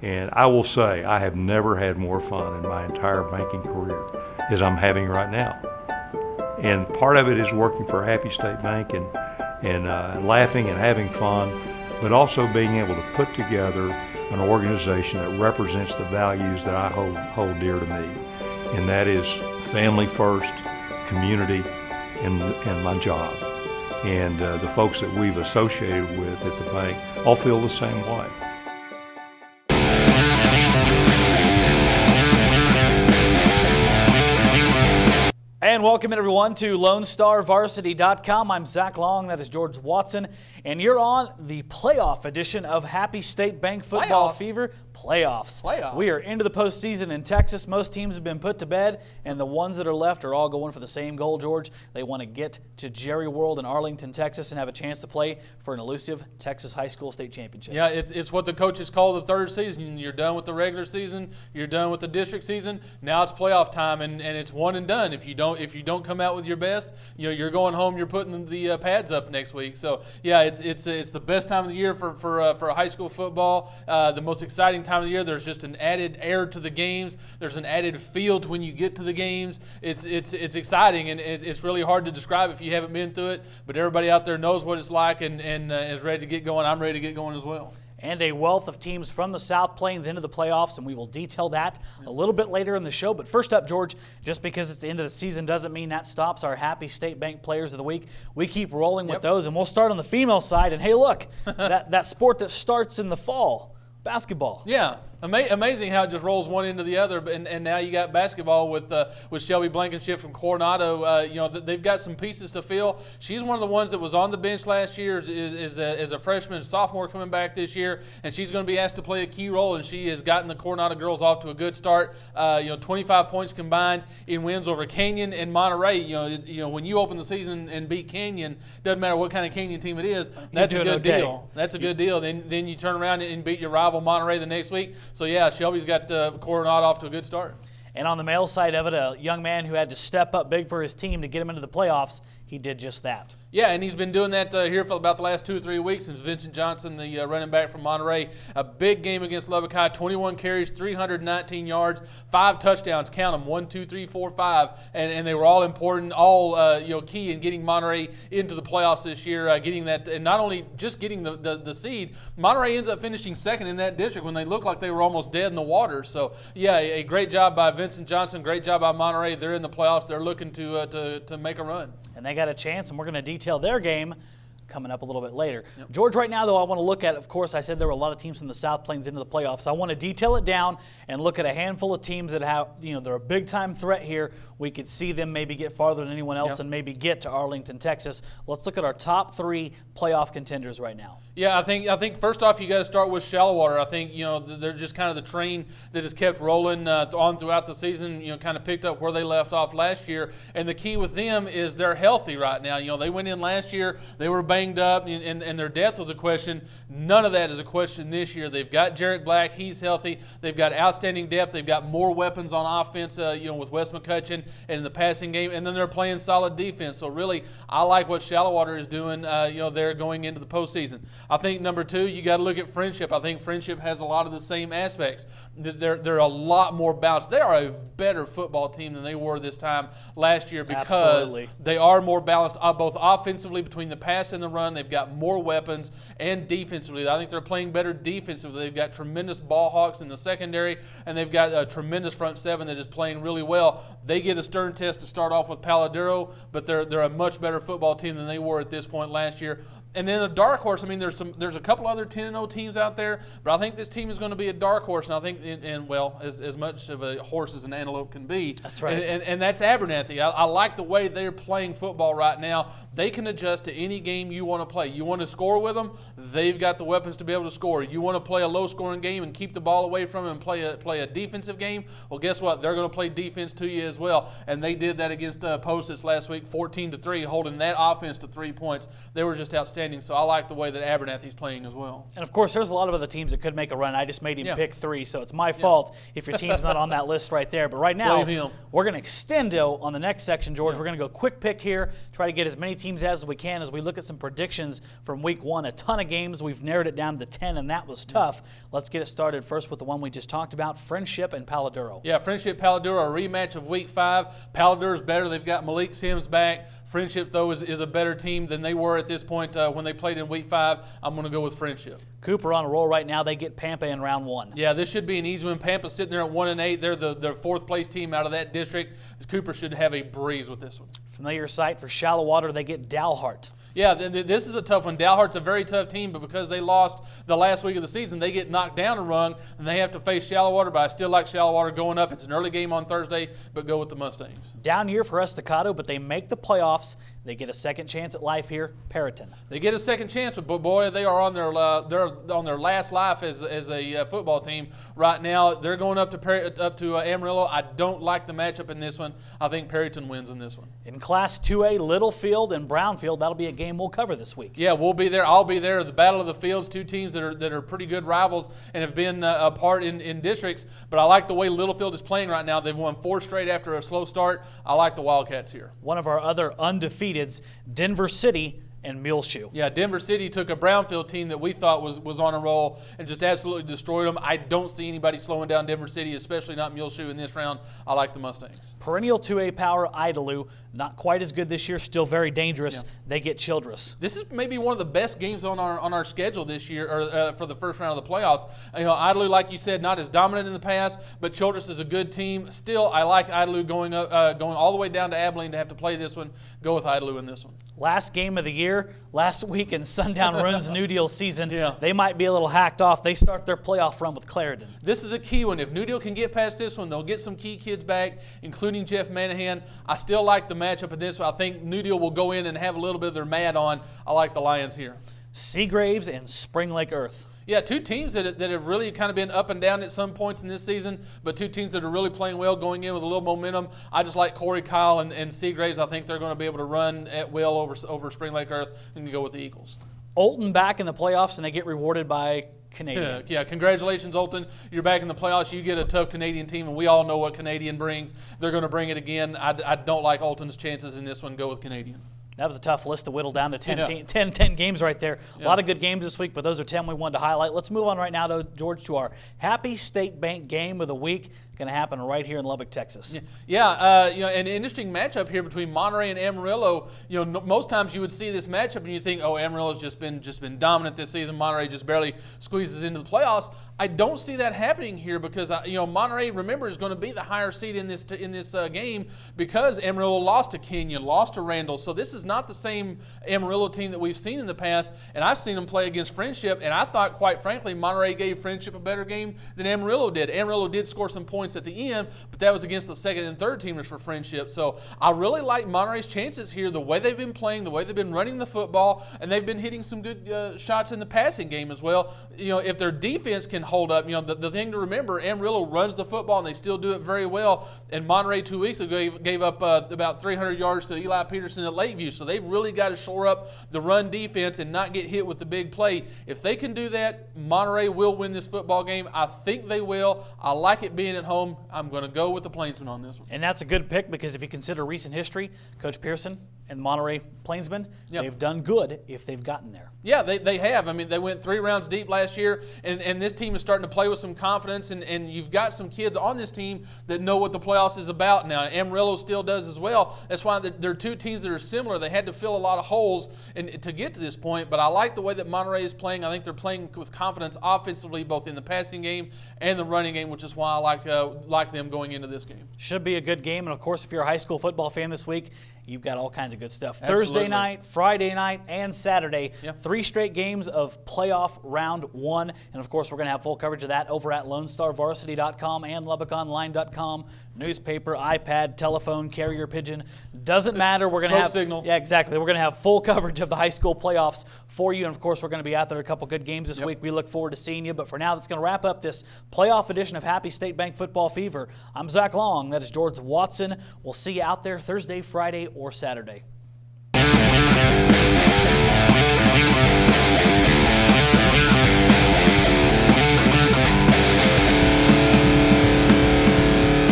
And I will say, I have never had more fun in my entire banking career as I'm having right now. And part of it is working for Happy State Bank and laughing and having fun, but also being able to put together an organization that represents the values that I hold dear to me. And that is family first, community, and my job. And the folks that we've associated with at the bank all feel the same way. And welcome everyone to LoneStarVarsity.com. I'm Zach Long, that is George Watson, and you're on the playoff edition of Happy State Bank Football Fever Playoffs. We are into the postseason in Texas. Most teams have been put to bed, and the ones that are left are all going for the same goal, George. They want to get to Jerry World in Arlington, Texas, and have a chance to play for an elusive Texas High School State Championship. Yeah, it's what the coaches call the third season. You're done with the regular season. You're done with the district season. Now it's playoff time, and it's one and done. If you don't come out with your best, you're going home. You're putting the pads up next week. So yeah, it's the best time of the year for high school football. The most exciting time of the year. There's just an added air to the games. There's an added feel to when you get to the games. It's exciting, and it's really hard to describe if you haven't been through it. But everybody out there knows what it's like and is ready to get going. I'm ready to get going as well. And a wealth of teams from the South Plains into the playoffs, and we will detail that a little bit later in the show. But first up, George, just because it's the end of the season doesn't mean that stops our Happy State Bank Players of the Week. We keep rolling with those, and we'll start on the female side. And hey, look, that sport that starts in the fall, basketball. Yeah. Amazing how it just rolls one into the other, and now you got basketball with Shelby Blankenship from Coronado. They've got some pieces to fill. She's one of the ones that was on the bench last year as a freshman and sophomore coming back this year, and she's going to be asked to play a key role, and she has gotten the Coronado girls off to a good start. 25 points combined in wins over Canyon and Monterey. When you open the season and beat Canyon, doesn't matter what kind of Canyon team it is, that's a good deal. That's a good deal. Then you turn around and beat your rival Monterey the next week. So, yeah, Shelby's got Coronado off to a good start. And on the male side of it, a young man who had to step up big for his team to get him into the playoffs, he did just that. Yeah, and he's been doing that here for about the last 2 or 3 weeks since Vincent Johnson, the running back from Monterey. A big game against Lubbock High, 21 carries, 319 yards, 5 touchdowns. Count them, 1, 2, 3, 4, 5. And they were all important, all key in getting Monterey into the playoffs this year, getting that, and not only just getting the seed, Monterey ends up finishing second in that district when they looked like they were almost dead in the water. So, yeah, a great job by Vincent Johnson, great job by Monterey. They're in the playoffs. They're looking to make a run. And they got a chance, and we're going to detail their game coming up a little bit later. Yep. George, right now, though, I want to look at, of course, I said there were a lot of teams from the South Plains into the playoffs. I want to detail it down and look at a handful of teams that have, they're a big-time threat here. We could see them maybe get farther than anyone else and maybe get to Arlington, Texas. Let's look at our top 3 playoff contenders right now. Yeah, I think first off you got to start with Shallowater. I think they're just kind of the train that has kept rolling on throughout the season. Kind of picked up where they left off last year, and the key with them is they're healthy right now. They went in last year, they were banged up, and their depth was a question. None of that is a question this year. They've got Jarek Black, he's healthy. They've got outstanding depth. They've got more weapons on offense. With Wes McCutcheon and in the passing game, and then they're playing solid defense. So really, I like what Shallowater is doing. They're going into the postseason. I think number 2, you got to look at Friendship. I think Friendship has a lot of the same aspects. They're a lot more balanced. They are a better football team than they were this time last year because they are more balanced both offensively between the pass and the run. They've got more weapons, and defensively. I think they're playing better defensively. They've got tremendous ball hawks in the secondary, and they've got a tremendous front 7 that is playing really well. They get a stern test to start off with Paladuro, but they're a much better football team than they were at this point last year. And then a dark horse. I mean, there's a couple other 10-0 teams out there, but I think this team is going to be a dark horse. And I think, as much of a horse as an antelope can be. That's right. And that's Abernathy. I like the way they're playing football right now. They can adjust to any game you want to play. You want to score with them, they've got the weapons to be able to score. You want to play a low-scoring game and keep the ball away from them and play a defensive game. Well, guess what? They're going to play defense to you as well. And they did that against Post this last week, 14-3, holding that offense to 3 points. They were just outstanding. standings, so I like the way that Abernathy's playing as well. And, of course, there's a lot of other teams that could make a run. I just made him Yeah. pick 3, so it's my fault if your team's not on that list right there. But right now, Blame him. we're going to extend on the next section, George. We're going to go quick pick here, try to get as many teams as we can as we look at some predictions from Week 1. A ton of games. We've narrowed it down to 10, and that was tough. Let's get it started first with the one we just talked about, Friendship and Paladuro. Yeah, Friendship Paladuro, a rematch of Week 5. Paladuro's better. They've got Malik Sims back. Friendship, though, is a better team than they were at this point when they played in Week 5. I'm going to go with Friendship. Cooper on a roll right now. They get Pampa in round 1. Yeah, this should be an easy one. Pampa's sitting there at 1-8. They're the fourth-place team out of that district. Cooper should have a breeze with this one. Familiar sight for Shallow Water. They get Dalhart. Yeah, this is a tough one. Dalhart's a very tough team, but because they lost the last week of the season, they get knocked down a rung, and they have to face Shallow Water, but I still like Shallow Water going up. It's an early game on Thursday, but go with the Mustangs. Down year for Estacado, but they make the playoffs. They get a second chance at life here, Perryton. They get a second chance, but boy, they are on their last life as a football team right now. They're going up to Amarillo. I don't like the matchup in this one. I think Perryton wins in this one. In Class 2A, Littlefield and Brownfield, that'll be a game we'll cover this week. Yeah, we'll be there. I'll be there. The Battle of the Fields, two teams that are pretty good rivals and have been a part in districts. But I like the way Littlefield is playing right now. They've won 4 straight after a slow start. I like the Wildcats here. One of our other undefeateds, Denver City and Muleshoe. Yeah, Denver City took a Brownfield team that we thought was on a roll and just absolutely destroyed them. I don't see anybody slowing down Denver City, especially not Muleshoe in this round. I like the Mustangs. Perennial 2A power, Idalou, not quite as good this year, still very dangerous. Yeah. They get Childress. This is maybe one of the best games on our schedule this year, or for the first round of the playoffs. Idalou, like you said, not as dominant in the past, but Childress is a good team. Still, I like Idalou going all the way down to Abilene to have to play this one. Go with Idalou in this one. Last game of the year, last week in Sundown Runs New Deal season, they might be a little hacked off. They start their playoff run with Clarendon. This is a key one. If New Deal can get past this one, they'll get some key kids back, including Jeff Manahan. I still like the matchup in this one. I think New Deal will go in and have a little bit of their mad on. I like the Lions here. Seagraves and Spring Lake Earth. Yeah, two teams that have really kind of been up and down at some points in this season, but two teams that are really playing well, going in with a little momentum. I just like Corey Kyle and Seagraves. I think they're going to be able to run at will over Spring Lake Earth and go with the Eagles. Olton back in the playoffs, and they get rewarded by Canadian. Yeah, congratulations, Olton. You're back in the playoffs. You get a tough Canadian team, and we all know what Canadian brings. They're going to bring it again. I don't like Olton's chances in this one. Go with Canadian. That was a tough list to whittle down to 10 games right there. A lot of good games this week, but those are 10 we wanted to highlight. Let's move on right now, though, George, to our Happy State Bank game of the week. Going to happen right here in Lubbock, Texas. Yeah, an interesting matchup here between Monterey and Amarillo. Most times you would see this matchup and you think, oh, Amarillo's just been dominant this season. Monterey just barely squeezes into the playoffs. I don't see that happening here because Monterey, remember, is going to be the higher seed in this game because Amarillo lost to Kenyon, lost to Randall. So this is not the same Amarillo team that we've seen in the past. And I've seen them play against Friendship, and I thought, quite frankly, Monterey gave Friendship a better game than Amarillo did. Amarillo did score some points at the end, but that was against the second and third teamers for Friendship. So I really like Monterey's chances here, the way they've been playing, the way they've been running the football, and they've been hitting some good shots in the passing game as well. If their defense can hold up, the thing to remember, Amarillo runs the football and they still do it very well. And Monterey 2 weeks ago gave up about 300 yards to Eli Peterson at Lakeview. So they've really got to shore up the run defense and not get hit with the big play. If they can do that, Monterey will win this football game. I think they will. I like it being at home. I'm going to go with the Plainsmen on this one. And that's a good pick because if you consider recent history, Coach Pearson and Monterey Plainsmen, they've done good if they've gotten there. Yeah, they have. I mean, they went 3 rounds deep last year, and this team is starting to play with some confidence, and you've got some kids on this team that know what the playoffs is about now. Amarillo still does as well. That's why they're two teams that are similar. They had to fill a lot of holes to get to this point, but I like the way that Monterey is playing. I think they're playing with confidence offensively, both in the passing game and the running game, which is why I like them going into this game. Should be a good game, and of course, if you're a high school football fan this week, you've got all kinds of good stuff. Absolutely. Thursday night, Friday night, and Saturday. 3 straight games of playoff round 1. And, of course, we're going to have full coverage of that over at LoneStarVarsity.com and LubbockOnline.com. Newspaper, iPad, telephone, carrier pigeon. Doesn't matter. We're going to have signal. Yeah, exactly. We're going to have full coverage of the high school playoffs for you. And, of course, we're going to be out there a couple good games this week. We look forward to seeing you. But for now, that's going to wrap up this playoff edition of Happy State Bank Football Fever. I'm Zach Long. That is George Watson. We'll see you out there Thursday, Friday, or Saturday.